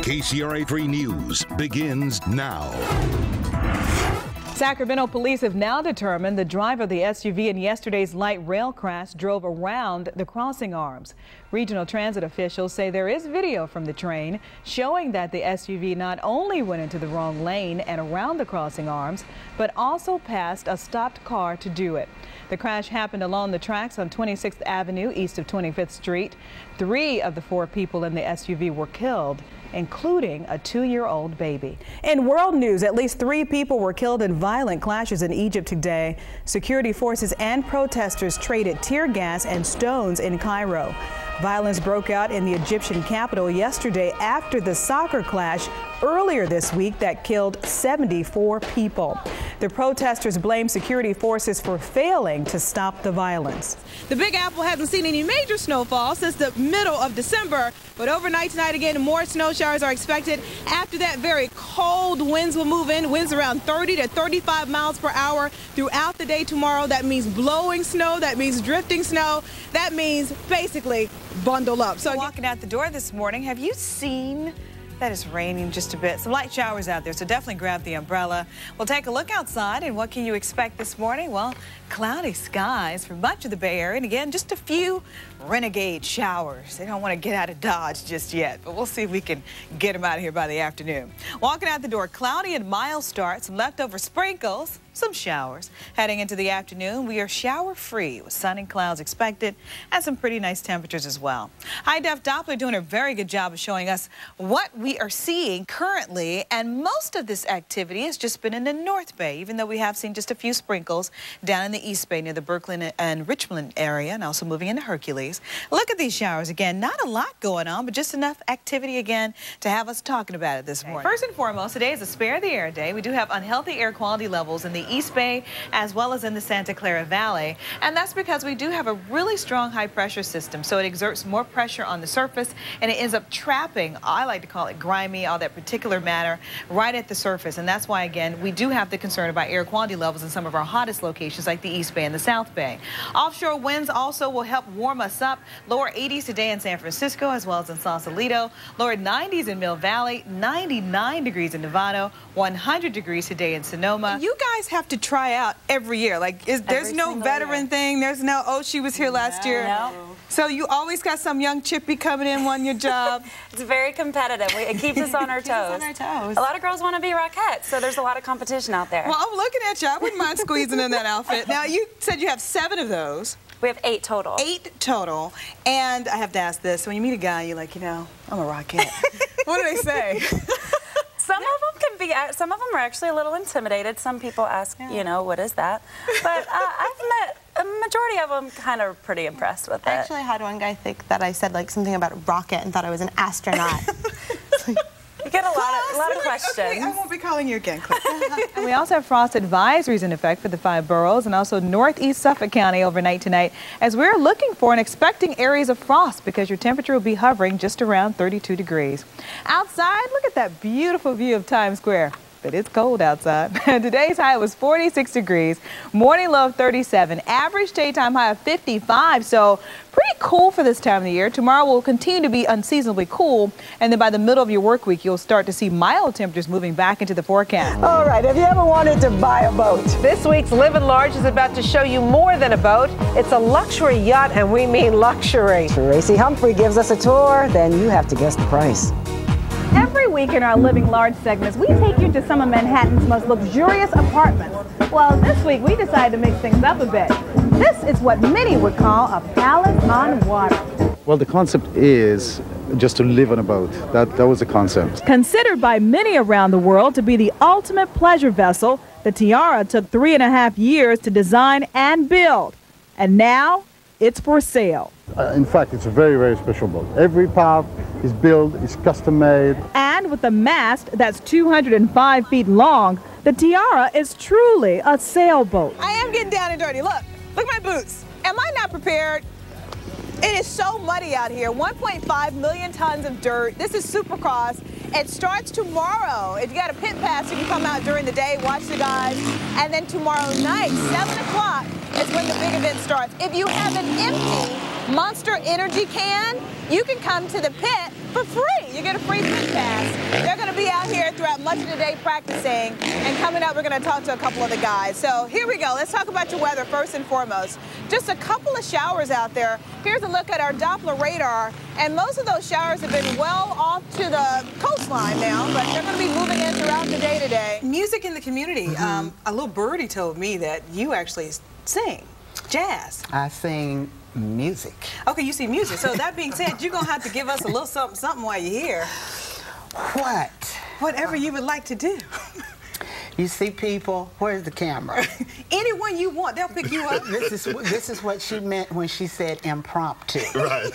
KCRA3 News begins now. Sacramento police have now determined the driver of the SUV in yesterday's light rail crash drove around the crossing arms. Regional transit officials say there is video from the train showing that the SUV not only went into the wrong lane and around the crossing arms, but also passed a stopped car to do it. The crash happened along the tracks on 26th Avenue east of 25th Street. 3 of the 4 people in the SUV were killed, including a 2-year-old baby. In world news, at least 3 people were killed in violent clashes in Egypt today. Security forces and protesters traded tear gas and stones in Cairo. Violence broke out in the Egyptian capital yesterday after the soccer clash earlier this week that killed 74 people. The protesters blame security forces for failing to stop the violence. The Big Apple hasn't seen any major snowfall since the middle of December, but overnight tonight again more snow showers are expected. After that, very cold winds will move in, winds around 30 to 35 miles per hour throughout the day tomorrow. That means blowing snow, that means drifting snow, that means basically bundle up. So walking out the door this morning, have you seen that it's raining just a bit? Some light showers out there, so definitely grab the umbrella. We'll take a look outside, and what can you expect this morning? Well, cloudy skies for much of the Bay Area, and again, just a few renegade showers. They don't want to get out of Dodge just yet, but we'll see if we can get them out of here by the afternoon. Walking out the door, cloudy and mild start, some leftover sprinkles, some showers. Heading into the afternoon, we are shower-free with sun and clouds expected and some pretty nice temperatures as well. High-def Doppler doing a very good job of showing us what we are seeing currently, and most of this activity has just been in the North Bay, even though we have seen just a few sprinkles down in the East Bay near the Brooklyn and Richmond area, and also moving into Hercules. Look at these showers again. Not a lot going on, but just enough activity again to have us talking about it this morning. First and foremost, today is a spare the air day. We do have unhealthy air quality levels in the East Bay as well as in the Santa Clara Valley, and that's because we do have a really strong high pressure system, so it exerts more pressure on the surface and it ends up trapping, I like to call it grimy, all that particular matter right at the surface, and that's why again we do have the concern about air quality levels in some of our hottest locations like the East Bay and the South Bay. Offshore winds also will help warm us up. Lower 80s today in San Francisco as well as in Sausalito, lower 90s in Mill Valley, 99 degrees in Nevada, 100 degrees today in Sonoma. you guys have to try out every year. Like, there's no veteran thing. There's no, oh, she was here last year. No. So you always got some young chippy coming in, wanting your job. It's very competitive. It keeps us on our toes. A lot of girls want to be Rockettes, so there's a lot of competition out there. Well, I'm looking at you. I wouldn't mind squeezing in that outfit. Now, you said you have 7 of those. We have 8 total. 8 total. And I have to ask this. When you meet a guy, you're like, you know, I'm a Rockette. What do they say? Some of them are actually a little intimidated. Some people ask, you know, what is that? But I've met a majority of them kind of pretty impressed with it. I actually had one guy think that I said like something about rocket and thought I was an astronaut. You get a lot of questions. Okay, I won't be calling you again, Claire. And we also have frost advisories in effect for the 5 boroughs and also northeast Suffolk County overnight tonight, as we're looking for and expecting areas of frost because your temperature will be hovering just around 32 degrees. Outside, look at that beautiful view of Times Square. But it's cold outside. Today's high was 46 degrees, morning low of 37, average daytime high of 55, so pretty cool for this time of the year. Tomorrow will continue to be unseasonably cool, and then by the middle of your work week, you'll start to see mild temperatures moving back into the forecast. All right, have you ever wanted to buy a boat? This week's Living Large is about to show you more than a boat. It's a luxury yacht, and we mean luxury. Tracy Humphrey gives us a tour, then you have to guess the price. Every week in our Living Large segments, we take you to some of Manhattan's most luxurious apartments. Well, this week we decided to mix things up a bit. This is what many would call a palace on water. Well, the concept is just to live on a boat. That was the concept. Considered by many around the world to be the ultimate pleasure vessel, the Tiara took 3.5 years to design and build. And now it's for sale. In fact, it's a very, very special boat. Every part is built, is custom made. And with a mast that's 205 feet long, the Tiara is truly a sailboat. I am getting down and dirty. Look at my boots. Am I not prepared? It is so muddy out here. 1.5 million tons of dirt. This is Supercross. It starts tomorrow. If you got a pit pass, you can come out during the day, watch the guys. And then tomorrow night, 7 o'clock, is when the big event starts. If you have an empty Monster Energy can, you can come to the pit for free. You get a free pit pass. They're going to be out here throughout much of the day practicing. And coming up, we're going to talk to a couple of the guys. So here we go. Let's talk about your weather first and foremost. Just a couple of showers out there. Here's a look at our Doppler radar. And most of those showers have been well off to the coastline now, but they're going to be moving in throughout the day today. Music in the community. A little birdie told me that you actually sing jazz. I sing music. Okay, you see music. So that being said, you're going to have to give us a little something while you're here. What? Whatever you would like to do. You see people, where's the camera? Anyone you want, they'll pick you up. This is what she meant when she said impromptu. Right.